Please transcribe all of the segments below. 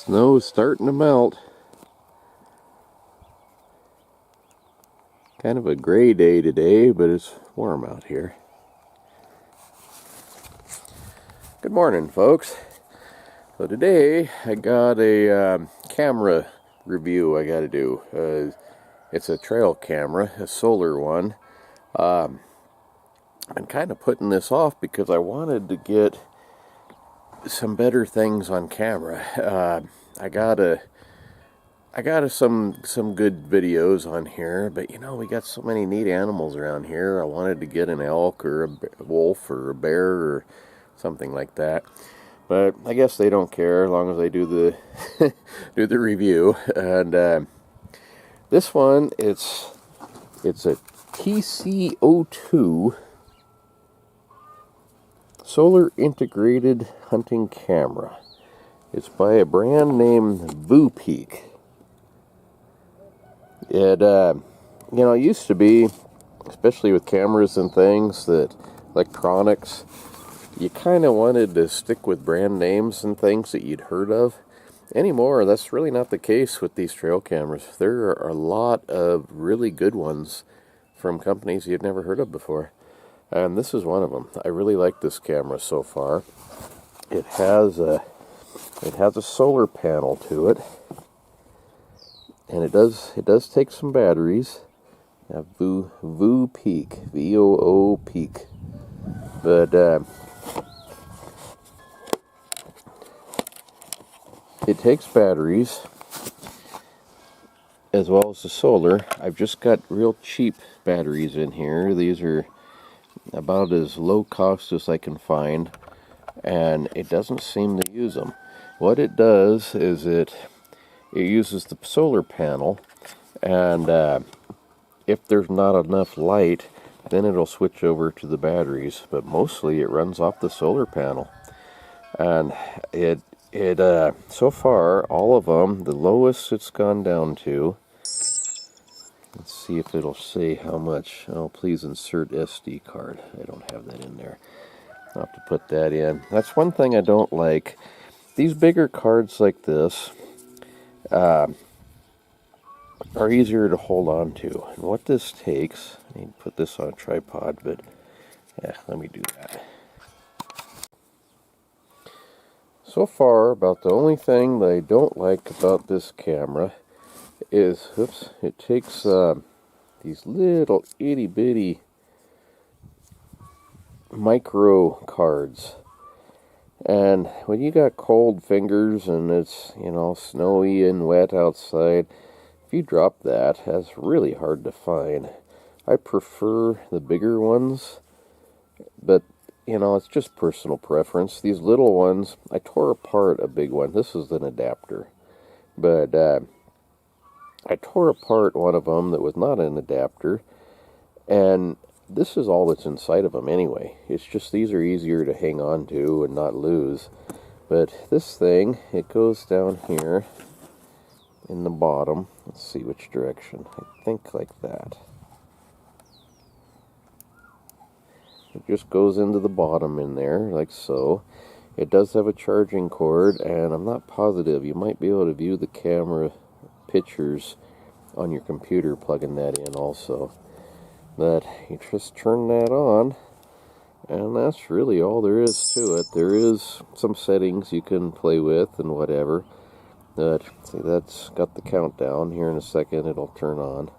Snow's starting to melt. Kind of a gray day today, but it's warm out here. Good morning, folks. So today I got a camera review I got to do. It's a trail camera, a solar one. I'm kind of putting this off because I wanted to get some better things on camera. I got some good videos on here, but you know, we got so many neat animals around here. I wanted to get an elk or a wolf or a bear or something like that, but I guess they don't care as long as I do the do the review. And this one, it's a TCO2 solar integrated hunting camera. It's by a brand named Voopeak. It it used to be, especially with cameras and things, that electronics, you kind of wanted to stick with brand names and things that you'd heard of. Anymore, that's really not the case with these trail cameras. There are a lot of really good ones from companies you've never heard of before, and this is one of them. I really like this camera so far. It has a solar panel to it, and it does take some batteries. Voopeak, V-O-O-Peak, but it takes batteries as well as the solar. I've just got real cheap batteries in here. These are about as low cost as I can find, and it doesn't seem to use them. What it does is it uses the solar panel, and if there's not enough light, then it'll switch over to the batteries, but mostly it runs off the solar panel. And it so far, all of them, the lowest it's gone down to, let's see if it'll say how much. Oh, please insert SD card. I don't have that in there. I'll have to put that in. That's one thing I don't like. These bigger cards like this are easier to hold on to. And what this takes, I need to put this on a tripod, but yeah, let me do that. So far, about the only thing that I don't like about this camera is, it takes these little itty bitty micro cards. And when you got cold fingers and it's, snowy and wet outside, if you drop that, that's really hard to find. I prefer the bigger ones, but it's just personal preference. These little ones, I tore apart a big one. This is an adapter, but I tore apart one of them that was not an adapter, and this is all that's inside of them anyway. It's just these are easier to hang on to and not lose. But this thing, it goes down here in the bottom. Let's see which direction. I think like that. It just goes into the bottom in there, like so. It does have a charging cord, and I'm not positive. You might be able to view the camera pictures on your computer plugging that in also. But you just turn that on, and that's really all there is to it. There is some settings you can play with and whatever. But see, that's got the countdown. Here in a second it'll turn on.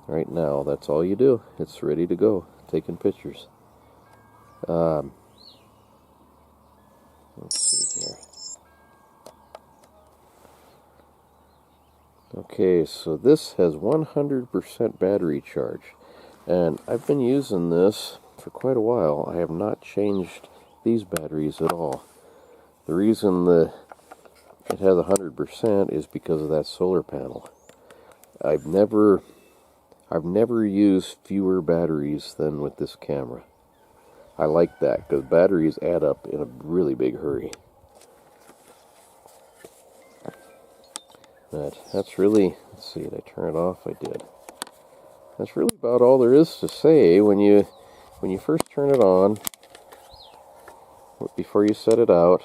Right now, that's all you do. It's ready to go, taking pictures. Let's see here. Okay, so this has 100% battery charge, and I've been using this for quite a while. I have not changed these batteries at all. The reason it has 100% is because of that solar panel. I've never used fewer batteries than with this camera. I like that, because batteries add up in a really big hurry. But that's really, let's see, did I turn it off? I did. That's really about all there is to say when you first turn it on, before you set it out.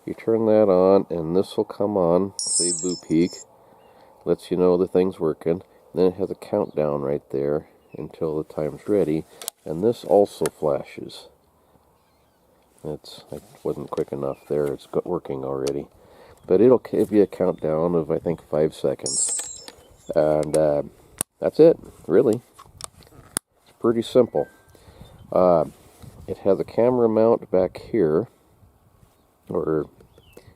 You turn that on, and this will come on, say Voopeak, lets you know the thing's working. Then it has a countdown right there until the time's ready, and this also flashes. I wasn't quick enough there, it's working already. But it'll give you a countdown of, I think, 5 seconds. And that's it, really. It's pretty simple. It has a camera mount back here, or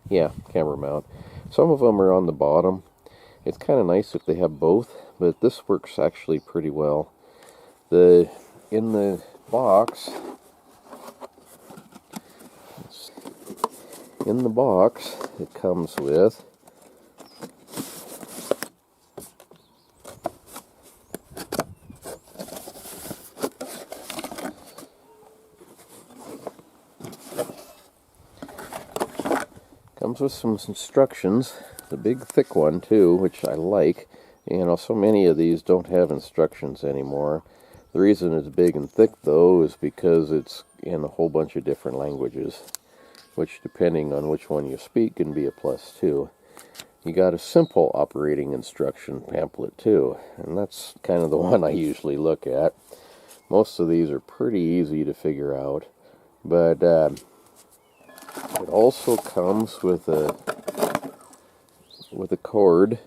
yeah, camera mount. Some of them are on the bottom. It's kind of nice if they have both, but this works actually pretty well. In the box, it comes with some instructions. The big thick one too, which I like. You know, so many of these don't have instructions anymore. The reason it's big and thick though is because it's in a whole bunch of different languages, which depending on which one you speak can be a plus too. You got a simple operating instruction pamphlet too, and that's kind of the one I usually look at. Most of these are pretty easy to figure out, but it also comes with a cord.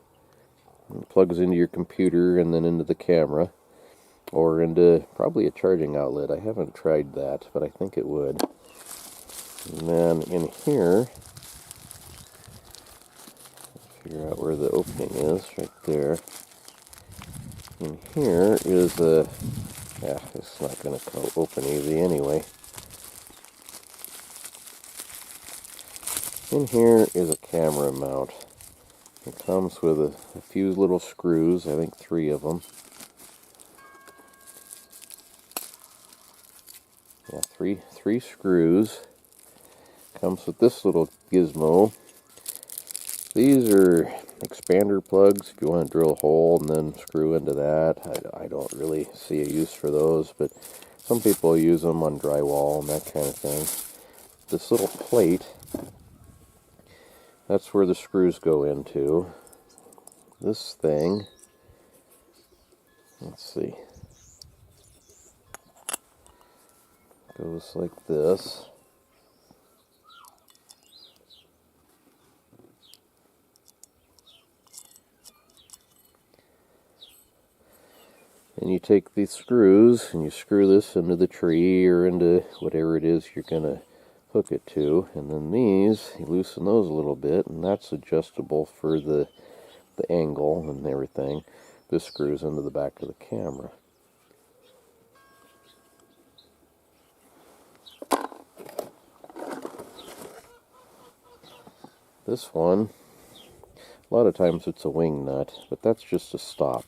It plugs into your computer and then into the camera, or into probably a charging outlet. I haven't tried that, but I think it would. And then in here, figure out where the opening is, right there. In here is it's not going to open easy anyway. In here is a camera mount. It comes with a few little screws, I think 3 of them. Yeah, three screws. Comes with this little gizmo. These are expander plugs if you want to drill a hole and then screw into that. I don't really see a use for those, but some people use them on drywall and that kind of thing. This little plate, that's where the screws go into. This thing, let's see, goes like this. And you take these screws and you screw this into the tree or into whatever it is you're going to hook it to. And then these, you loosen those a little bit, and that's adjustable for the angle and everything. This screws into the back of the camera. This one, a lot of times it's a wing nut, but that's just a stop.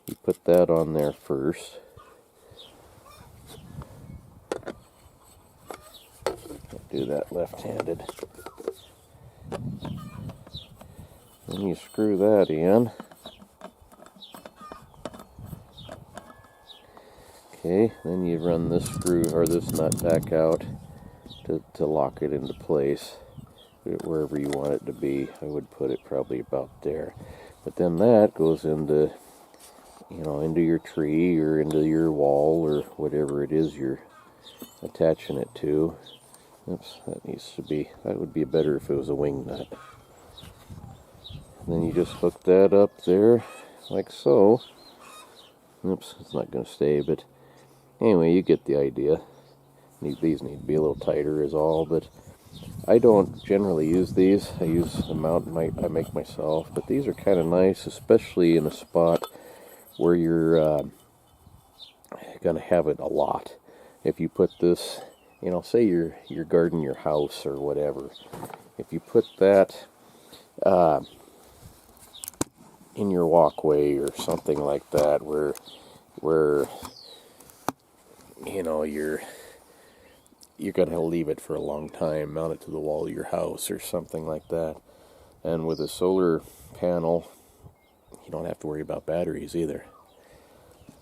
You put that on there first. I'll do that left-handed. Then you screw that in. Okay, then you run this screw or this nut back out to lock it into place. Put it wherever you want it to be. I would put it probably about there. But then that goes into, into your tree or into your wall or whatever it is you're attaching it to. Oops, that would be better if it was a wing nut. And then you just hook that up there, like so. Oops, it's not going to stay, but anyway, you get the idea. These need to be a little tighter is all, but I don't generally use these. I use a mount I make myself, but these are kind of nice, especially in a spot where you're going to have it a lot. If you put this, say you're guarding your house or whatever, if you put that in your walkway or something like that, where you're going to leave it for a long time, mount it to the wall of your house or something like that. And with a solar panel, you don't have to worry about batteries either.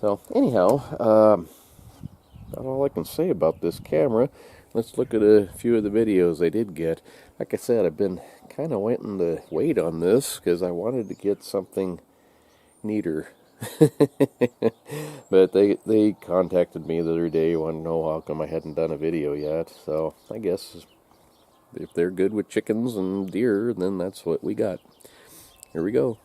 So anyhow, that's all I can say about this camera. let's look at a few of the videos I did get. Like I said, I've been kind of wanting to wait on this because I wanted to get something neater. But they contacted me the other day, wanted to know how come I hadn't done a video yet. So I guess if they're good with chickens and deer, then that's what we got. Here we go.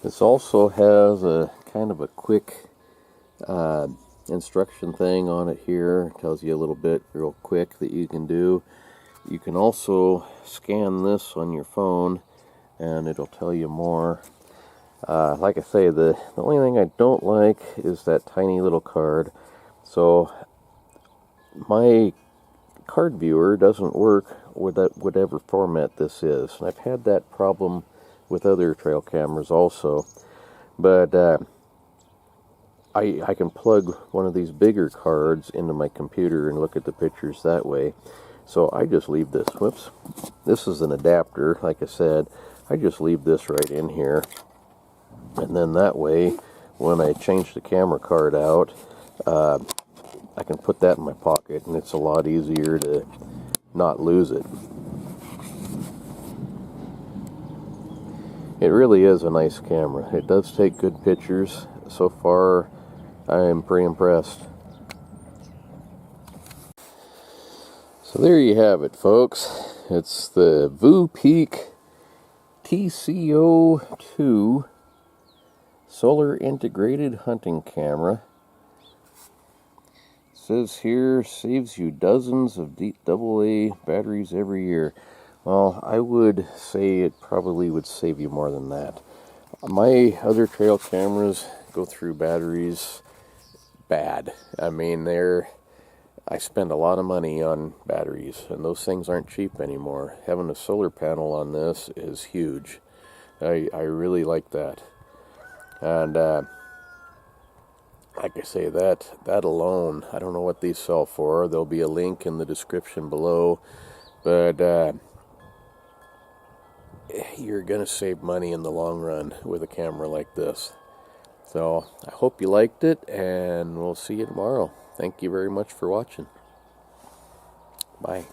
This also has a kind of a quick uh, instruction thing on it here. It tells you a little bit real quick that you can do. You can also scan this on your phone and it'll tell you more. Like I say, the only thing I don't like is that tiny little card. So my card viewer doesn't work with that whatever format this is. And I've had that problem with other trail cameras also. But I can plug one of these bigger cards into my computer and look at the pictures that way. So I just leave this. Whoops. This is an adapter, like I said. I just leave this right in here. And then that way, when I change the camera card out, I can put that in my pocket, and it's a lot easier to not lose it. It really is a nice camera. It does take good pictures. So far, I am pretty impressed. So there you have it, folks. It's the Voopeak TCO2 solar integrated hunting camera. It says here, saves you dozens of AA batteries every year. Well, I would say it probably would save you more than that. My other trail cameras go through batteries bad. I mean, I spend a lot of money on batteries, and those things aren't cheap anymore. Having a solar panel on this is huge. I really like that. And like I say, that alone, I don't know what these sell for. There'll be a link in the description below. But you're going to save money in the long run with a camera like this. So I hope you liked it, and we'll see you tomorrow. Thank you very much for watching. Bye.